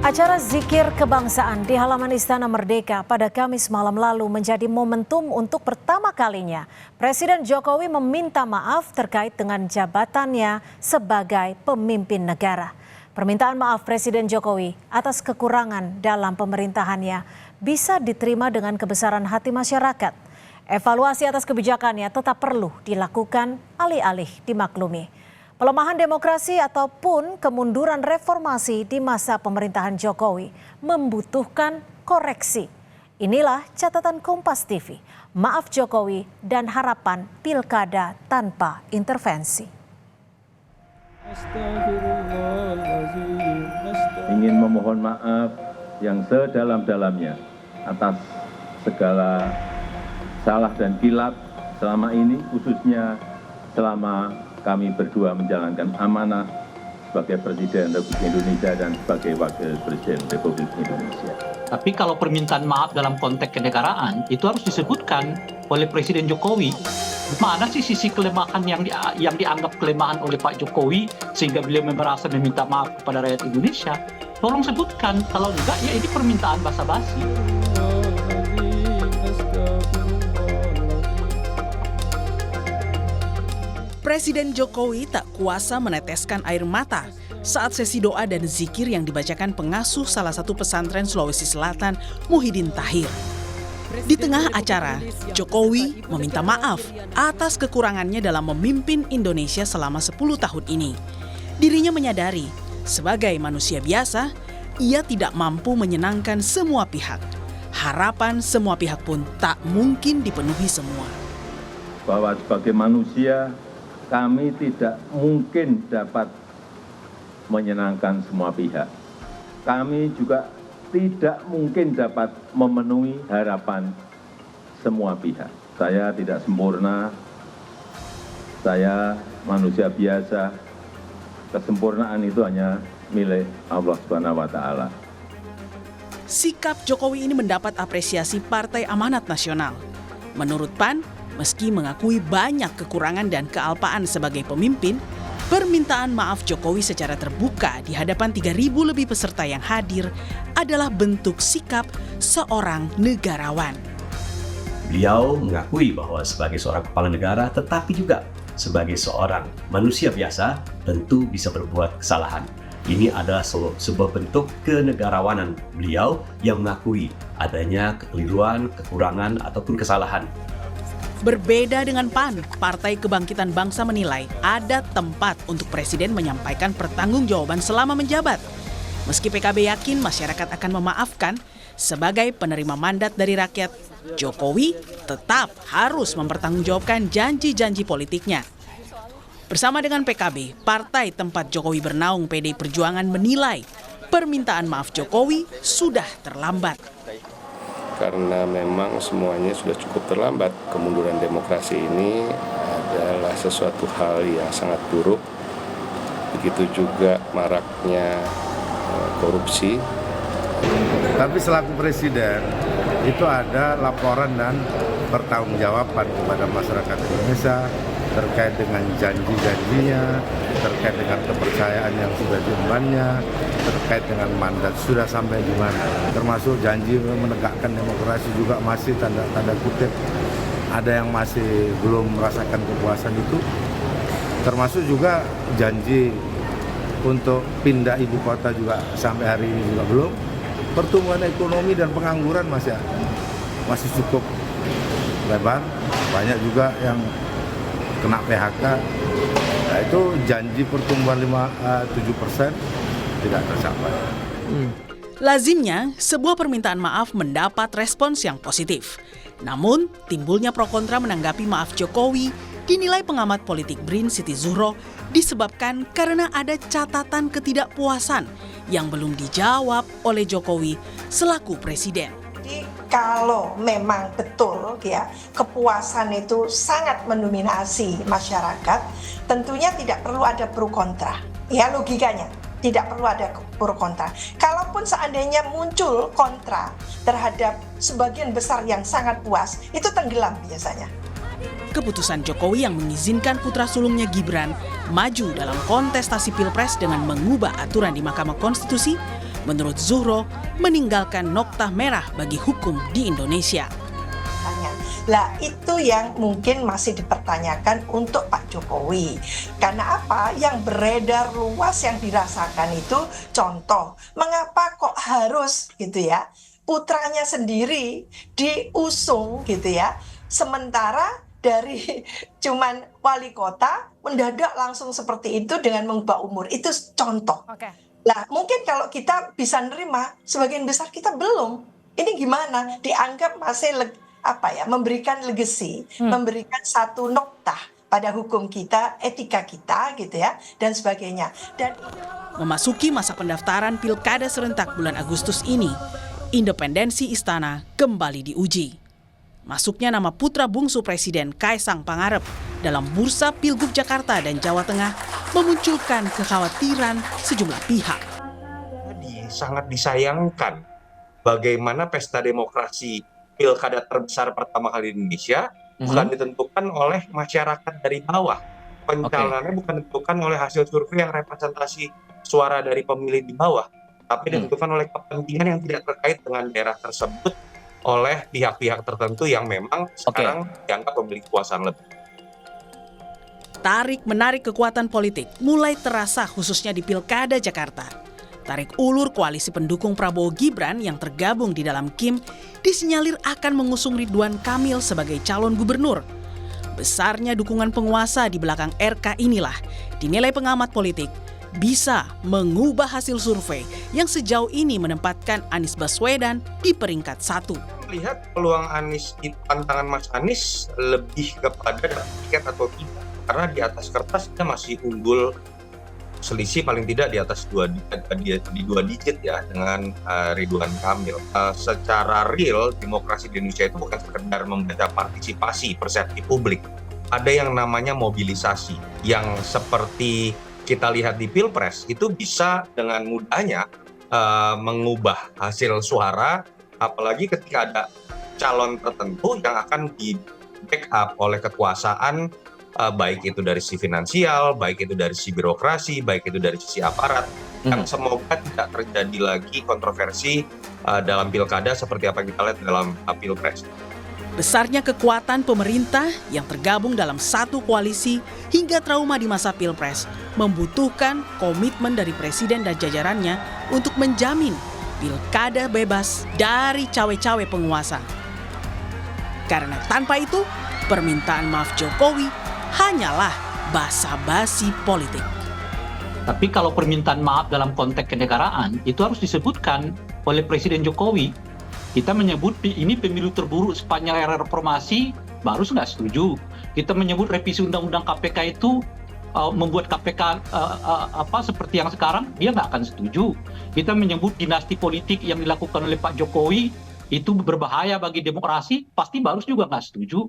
Acara zikir kebangsaan di halaman Istana Merdeka pada Kamis malam lalu menjadi momentum untuk pertama kalinya Presiden Jokowi meminta maaf terkait dengan jabatannya sebagai pemimpin negara. Permintaan maaf Presiden Jokowi atas kekurangan dalam pemerintahannya bisa diterima dengan kebesaran hati masyarakat. Evaluasi atas kebijakannya tetap perlu dilakukan, alih-alih dimaklumi. Pelemahan demokrasi ataupun kemunduran reformasi di masa pemerintahan Jokowi membutuhkan koreksi. Inilah catatan Kompas TV, maaf Jokowi dan harapan pilkada tanpa intervensi. Ingin memohon maaf yang sedalam-dalamnya atas segala salah dan kilap selama ini, khususnya selama kami berdua menjalankan amanah sebagai Presiden Republik Indonesia dan sebagai Wakil Presiden Republik Indonesia. Tapi kalau permintaan maaf dalam konteks kenegaraan itu harus disebutkan oleh Presiden Jokowi. Mana sih sisi kelemahan yang dianggap kelemahan oleh Pak Jokowi sehingga beliau merasa meminta maaf kepada rakyat Indonesia? Tolong sebutkan, kalau enggak ya ini permintaan basa-basi. Presiden Jokowi tak kuasa meneteskan air mata saat sesi doa dan zikir yang dibacakan pengasuh salah satu pesantren Sulawesi Selatan, Muhyiddin Tahir. Di tengah acara, Jokowi meminta maaf atas kekurangannya dalam memimpin Indonesia selama 10 tahun ini. Dirinya menyadari, sebagai manusia biasa, ia tidak mampu menyenangkan semua pihak. Harapan semua pihak pun tak mungkin dipenuhi semua. Bahwa sebagai manusia, kami tidak mungkin dapat menyenangkan semua pihak. Kami juga tidak mungkin dapat memenuhi harapan semua pihak. Saya tidak sempurna, saya manusia biasa. Kesempurnaan itu hanya milik Allah Subhanahu wa Ta'ala. Sikap Jokowi ini mendapat apresiasi Partai Amanat Nasional. Menurut PAN, meski mengakui banyak kekurangan dan kealpaan sebagai pemimpin, permintaan maaf Jokowi secara terbuka di hadapan 3.000 lebih peserta yang hadir adalah bentuk sikap seorang negarawan. Beliau mengakui bahwa sebagai seorang kepala negara, tetapi juga sebagai seorang manusia biasa, tentu bisa berbuat kesalahan. Ini adalah sebuah bentuk kenegarawanan beliau yang mengakui adanya kekeliruan, kekurangan, ataupun kesalahan. Berbeda dengan PAN, Partai Kebangkitan Bangsa menilai ada tempat untuk Presiden menyampaikan pertanggungjawaban selama menjabat. Meski PKB yakin masyarakat akan memaafkan, sebagai penerima mandat dari rakyat, Jokowi tetap harus mempertanggungjawabkan janji-janji politiknya. Bersama dengan PKB, partai tempat Jokowi bernaung PDI Perjuangan menilai permintaan maaf Jokowi sudah terlambat. Karena memang semuanya sudah cukup terlambat. Kemunduran demokrasi ini adalah sesuatu hal yang sangat buruk. Begitu juga maraknya korupsi. Tapi selaku presiden itu ada laporan dan pertanggungjawaban kepada masyarakat Indonesia terkait dengan janji-janjinya, terkait dengan kepercayaan yang sudah diembannya, terkait dengan mandat sudah sampai di mana. Termasuk janji menegakkan demokrasi juga masih tanda kutip ada yang masih belum merasakan kepuasan itu. Termasuk juga janji untuk pindah ibu kota juga sampai hari ini juga belum. Pertumbuhan ekonomi dan pengangguran masih cukup lebar. Banyak juga yang kena PHK. Nah, itu janji pertumbuhan 7% tidak tercapai. Lazimnya, sebuah permintaan maaf mendapat respons yang positif. Namun, timbulnya pro kontra menanggapi maaf Jokowi dinilai pengamat politik BRIN Siti Zuhro disebabkan karena ada catatan ketidakpuasan yang belum dijawab oleh Jokowi selaku presiden. Kalau memang betul ya kepuasan itu sangat mendominasi masyarakat, tentunya tidak perlu ada pro kontra. Ya logikanya, tidak perlu ada pro kontra. Kalaupun seandainya muncul kontra terhadap sebagian besar yang sangat puas, itu tenggelam biasanya. Keputusan Jokowi yang mengizinkan putra sulungnya Gibran maju dalam kontestasi Pilpres dengan mengubah aturan di Mahkamah Konstitusi menurut Zuhro, meninggalkan noktah merah bagi hukum di Indonesia. Lah itu yang mungkin masih dipertanyakan untuk Pak Jokowi. Karena apa? Yang beredar luas yang dirasakan itu contoh, mengapa kok harus gitu ya, putranya sendiri diusung gitu ya, sementara dari cuman wali kota mendadak langsung seperti itu dengan mengubah umur. Itu contoh. Lah mungkin kalau kita bisa nerima, sebagian besar kita belum. Ini gimana? Dianggap masih memberikan legacy, memberikan satu noktah pada hukum kita, etika kita gitu ya, dan sebagainya. Dan memasuki masa pendaftaran Pilkada serentak bulan Agustus ini, independensi istana kembali diuji. Masuknya nama putra bungsu Presiden Kaisang Pangarep dalam bursa Pilgub Jakarta dan Jawa Tengah memunculkan kekhawatiran sejumlah pihak. Sangat disayangkan bagaimana pesta demokrasi pilkada terbesar pertama kali di Indonesia bukan ditentukan oleh masyarakat dari bawah. Pencalonannya bukan ditentukan oleh hasil survei yang representasi suara dari pemilih di bawah, tapi ditentukan oleh kepentingan yang tidak terkait dengan daerah tersebut oleh pihak-pihak tertentu yang memang sekarang dianggap memiliki kekuasaan lebih. Tarik-menarik kekuatan politik mulai terasa khususnya di Pilkada Jakarta. Tarik ulur koalisi pendukung Prabowo Gibran yang tergabung di dalam KIM disinyalir akan mengusung Ridwan Kamil sebagai calon gubernur. Besarnya dukungan penguasa di belakang RK inilah dinilai pengamat politik bisa mengubah hasil survei yang sejauh ini menempatkan Anies Baswedan di peringkat 1. Lihat peluang Anies di pantangan Mas Anies lebih kepada tiket atau tidak, karena di atas kertas dia masih unggul selisih paling tidak di atas dua digit ya dengan Ridwan Kamil. Secara real demokrasi di Indonesia itu bukan sekedar membaca partisipasi persepsi publik. Ada yang namanya mobilisasi yang seperti kita lihat di Pilpres itu bisa dengan mudahnya mengubah hasil suara, apalagi ketika ada calon tertentu yang akan di backup oleh kekuasaan, baik itu dari sisi finansial, baik itu dari sisi birokrasi, baik itu dari sisi aparat, yang semoga tidak terjadi lagi kontroversi dalam pilkada seperti apa kita lihat dalam Pilpres. Besarnya kekuatan pemerintah yang tergabung dalam satu koalisi hingga trauma di masa Pilpres membutuhkan komitmen dari Presiden dan jajarannya untuk menjamin pilkada bebas dari cawe-cawe penguasa. Karena tanpa itu, permintaan maaf Jokowi hanyalah basa-basi politik. Tapi kalau permintaan maaf dalam konteks kenegaraan itu harus disebutkan oleh Presiden Jokowi. Kita menyebut ini pemilu terburuk sepanjang era reformasi, baru nggak setuju. Kita menyebut revisi undang-undang KPK itu membuat KPK seperti yang sekarang, dia nggak akan setuju. Kita menyebut dinasti politik yang dilakukan oleh Pak Jokowi itu berbahaya bagi demokrasi, pasti baru juga nggak setuju.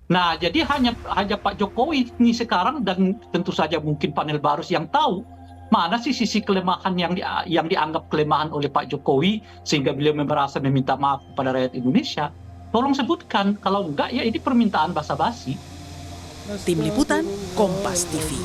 Nah, jadi hanya Pak Jokowi ini sekarang dan tentu saja mungkin panel Barus yang tahu mana sih sisi kelemahan yang dianggap kelemahan oleh Pak Jokowi sehingga beliau merasa meminta maaf kepada rakyat Indonesia. Tolong sebutkan, kalau enggak ya ini permintaan basa-basi. Tim Liputan Kompas TV.